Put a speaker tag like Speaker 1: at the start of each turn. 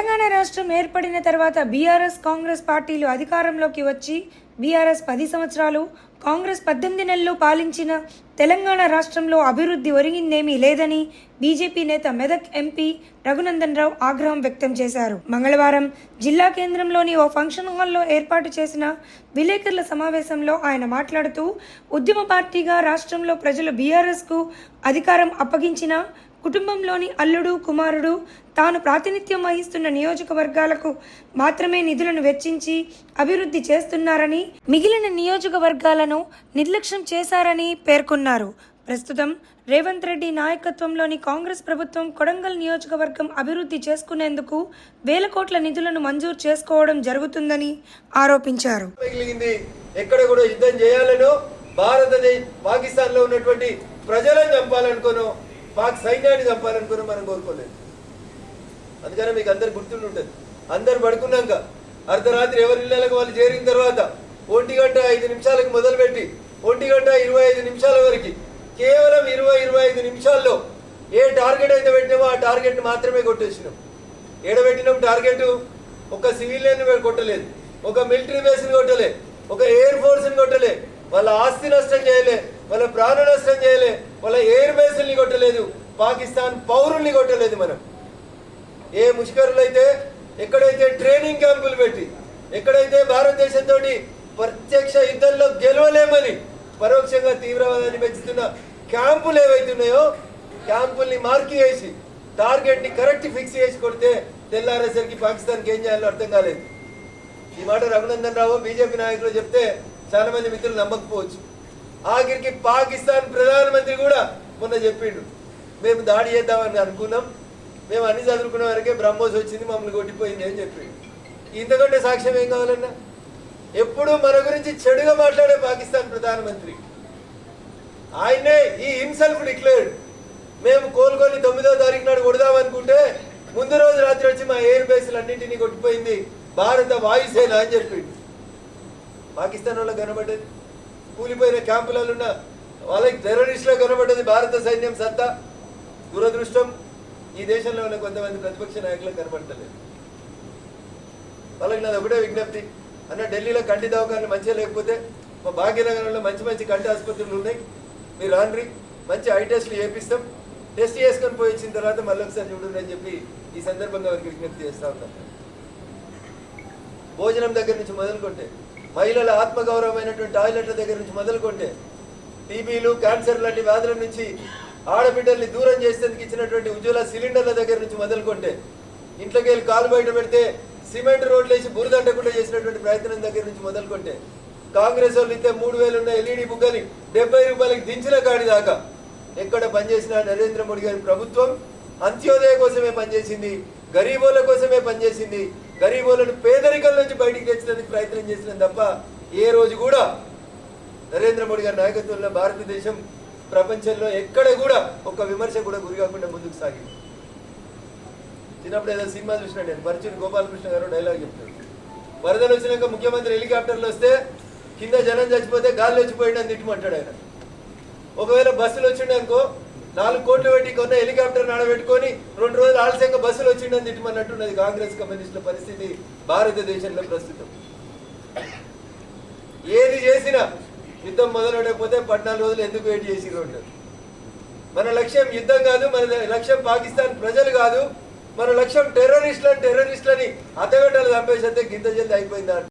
Speaker 1: తెలంగాణ రాష్ట్రం ఏర్పడిన తర్వాత బీఆర్ఎస్ కాంగ్రెస్ పార్టీలు అధికారంలోకి వచ్చి బీఆర్ఎస్ 10 సంవత్సరాలు, కాంగ్రెస్ 18 నెలలు పాలించిన తెలంగాణ రాష్ట్రంలో అభివృద్ధి ఒరిగిందేమీ లేదని బీజేపీ నేత మెదక్ ఎంపీ రఘునందన్ రావు ఆగ్రహం వ్యక్తం చేశారు. మంగళవారం జిల్లా కేంద్రంలోని ఓ ఫంక్షన్ హాల్లో ఏర్పాటు చేసిన విలేకరుల సమావేశంలో ఆయన మాట్లాడుతూ, ఉద్యమ పార్టీగా రాష్ట్రంలో ప్రజలు బీఆర్ఎస్కు అధికారం అప్పగించిన కుటుంబంలోని అల్లుడు, కుమారుడు తాను ప్రాతినిధ్యం వహిస్తున్న నియోజకవర్గాలకు మాత్రమే నిధులను వెచ్చించి అభివృద్ధి చేస్తున్నారని, మిగిలిన నియోజకవర్గాలను నిర్లక్ష్యం చేశారని పేర్కొన్నారు. ప్రస్తుతం రేవంత్ రెడ్డి నాయకత్వంలోని కాంగ్రెస్ ప్రభుత్వం కొడంగల్ నియోజకవర్గం అభివృద్ధి చేసుకునేందుకు వేల కోట్ల నిధులను మంజూరు చేసుకోవడం జరుగుతుందని ఆరోపించారు.
Speaker 2: ఎక్కడ కూడా యుద్ధం చేయాలనో, పాకిస్తాన్ లో ఉన్నటువంటి ప్రజలను చంపాలనుకోనో, పాక్ సైన్యాన్ని చంపాలనుకుని మనం కోరుకోలేదు. అందుకనే మీకు అందరు గుర్తుంటుంది, అందరు పడుకున్నాక అర్ధరాత్రి ఎవరి ఇళ్లకు వాళ్ళు చేరిన తర్వాత 1:05 మొదలుపెట్టి 1:25 వరకు కేవలం 20-25 నిమిషాల్లో ఏ టార్గెట్ అయితే పెట్టినామో ఆ టార్గెట్ మాత్రమే కొట్టేసినాం. ఏడబెట్టినాం టార్గెట్, ఒక సివిలియన్ కొట్టలేదు, ఒక మిలిటరీ బేస్ని కొట్టలే, ఒక ఎయిర్ ఫోర్స్ని కొట్టలే, వాళ్ళ ఆస్తి నష్టం చేయలే, వాళ్ళ ప్రాణ నష్టం చేయలే, వాళ్ళ ఎయిర్ బేస్ని కొట్టలేదు, పాకిస్తాన్ పౌరుల్ని కొట్టలేదు. మనం ఏ ముష్కరులు అయితే ఎక్కడైతే ట్రైనింగ్ క్యాంపులు పెట్టి, ఎక్కడైతే భారతదేశంతో ప్రత్యక్ష యుద్ధంలో గెలవలేమని పరోక్షంగా తీవ్రవాదాన్ని పెంచుతున్న క్యాంపులు ఏవైతున్నాయో క్యాంపుల్ని మార్కి వేసి టార్గెట్ని కరెక్ట్ ఫిక్స్ చేసి కొడితే తెల్లారేసరికి పాకిస్తాన్కి ఏం చేయాలో అర్థం కాలేదు. ఈ మాట రఘునందన్ రావు బీజేపీ నాయకులు చెప్తే చాలా మంది మిత్రులు నమ్మకపోవచ్చు. ఆఖరికి పాకిస్తాన్ ప్రధానమంత్రి కూడా మొన్న చెప్పిండు, మేము దాడి చేద్దామని అనుకున్నాం, మేము అన్ని చదువుకున్న వరకే బ్రహ్మోస్ వచ్చింది, మమ్మల్ని కొట్టిపోయింది అని చెప్పిండు. ఇంతకంటే సాక్ష్యం ఏం కావాలన్నా? ఎప్పుడు మన గురించి చెడుగా మాట్లాడే పాకిస్తాన్ ప్రధానమంత్రి ఆయనే ఈ హిమ్సెల్ఫ్ డిక్లేర్డ్, మేము కోలుకొని 9వ తారీఖు నాడు కొడదామనుకుంటే ముందు రోజు రాత్రి వచ్చి మా ఎయిర్ బేస్లు అన్నింటినీ కొట్టిపోయింది భారత వాయుసేన అని చెప్పిండు. పాకిస్తాన్ వాళ్ళకి కనబడ్డది, కూలిపోయిన క్యాంపులలో ఉన్న వాళ్ళకి టెర్రరిస్టులకు కనబడ్డది భారత సైన్యం సత్తా. దురదృష్టం ఈ దేశంలో ఉన్న కొంతమంది ప్రతిపక్ష నాయకులకు కనబడతలేదు. వాళ్ళకి నాది ఒకటే విజ్ఞప్తి అన్న, ఢిల్లీలో కంటి దవాఖానాలు మంచిగా లేకపోతే మా భాగ్యనగరంలో మంచి మంచి కంటి ఆసుపత్రులు ఉన్నాయి, మీరు రాండ్రి, మంచి ఐ టెస్ట్లు చేపిస్తాం, టెస్ట్ చేసుకొని పోయి వచ్చిన తర్వాత మళ్ళీ ఒకసారి చూడండి అని చెప్పి ఈ సందర్భంగా వారికి విజ్ఞప్తి చేస్తూ ఉంటాం. భోజనం దగ్గర నుంచి మొదలుకొంటే, మహిళల ఆత్మగౌరవమైనటువంటి టాయిలెట్ల దగ్గర నుంచి మొదలుకొంటే, టీబీలు, క్యాన్సర్ లాంటి వ్యాధుల నుంచి ఆడబిడ్డల్ని దూరం చేసేందుకు ఇచ్చినటువంటి ఉజ్వల సిలిండర్ల దగ్గర నుంచి మొదలుకొంటే, ఇంట్లోకి వెళ్ళి కాలు బయట పెడితే సిమెంట్ రోడ్లు వేసి బురదంటకుండా చేసినటువంటి ప్రయత్నం దగ్గర నుంచి మొదలుకొంటే, కాంగ్రెస్ వాళ్ళు ఇస్తే 3000 ఉన్న ఎల్ఈడి బుగ్గని 70 రూపాయలకి దించిన కాడి దాకా ఎక్కడ పనిచేసిన నరేంద్ర మోడీ గారి ప్రభుత్వం అంత్యోదయ కోసమే పనిచేసింది, గరీబోల కోసమే పనిచేసింది, గరీబోలను పేదరికం నుంచి బయటికి తెచ్చడానికి ప్రయత్నం చేసిన తప్ప ఏ రోజు కూడా నరేంద్ర మోడీ గారి నాయకత్వంలో భారతదేశం ప్రపంచంలో ఎక్కడ కూడా ఒక విమర్శ కూడా గురి కాకుండా ముందుకు సాగింది. చిన్నప్పుడు ఏదో సినిమా చూసినా నేను, పరిచయం గోపాలకృష్ణ గారు డైలాగ్ చెప్తారు, వరదలు వచ్చినాక ముఖ్యమంత్రి హెలికాప్టర్లు వస్తే కింద జనం చచ్చిపోతే గాల్లో వచ్చిపోయిందని తిట్టుమంటాడు ఆయన. ఒకవేళ బస్సులు వచ్చిండే అనుకో, 4 కోట్లు పెట్టి కొన్న హెలికాప్టర్ నాడబెట్టుకొని 2 రోజులు ఆలస్యంగా బస్సులు వచ్చిండని తిట్టమన్నట్టున్నది కాంగ్రెస్ కమ్యూనిస్టుల పరిస్థితి భారతదేశంలో ప్రస్తుతం. ఏది చేసినా యుద్ధం మొదలెడకపోతే 14 రోజులు ఎందుకు వెయిట్ చేసి ఉంటారు. మన లక్ష్యం యుద్ధం కాదు, మన లక్ష్యం పాకిస్తాన్ ప్రజలు కాదు, మన లక్ష్యం టెర్రరిస్టులని అతగడ్డలు చంపేసైతే గింత జల్ది అయిపోయిందా.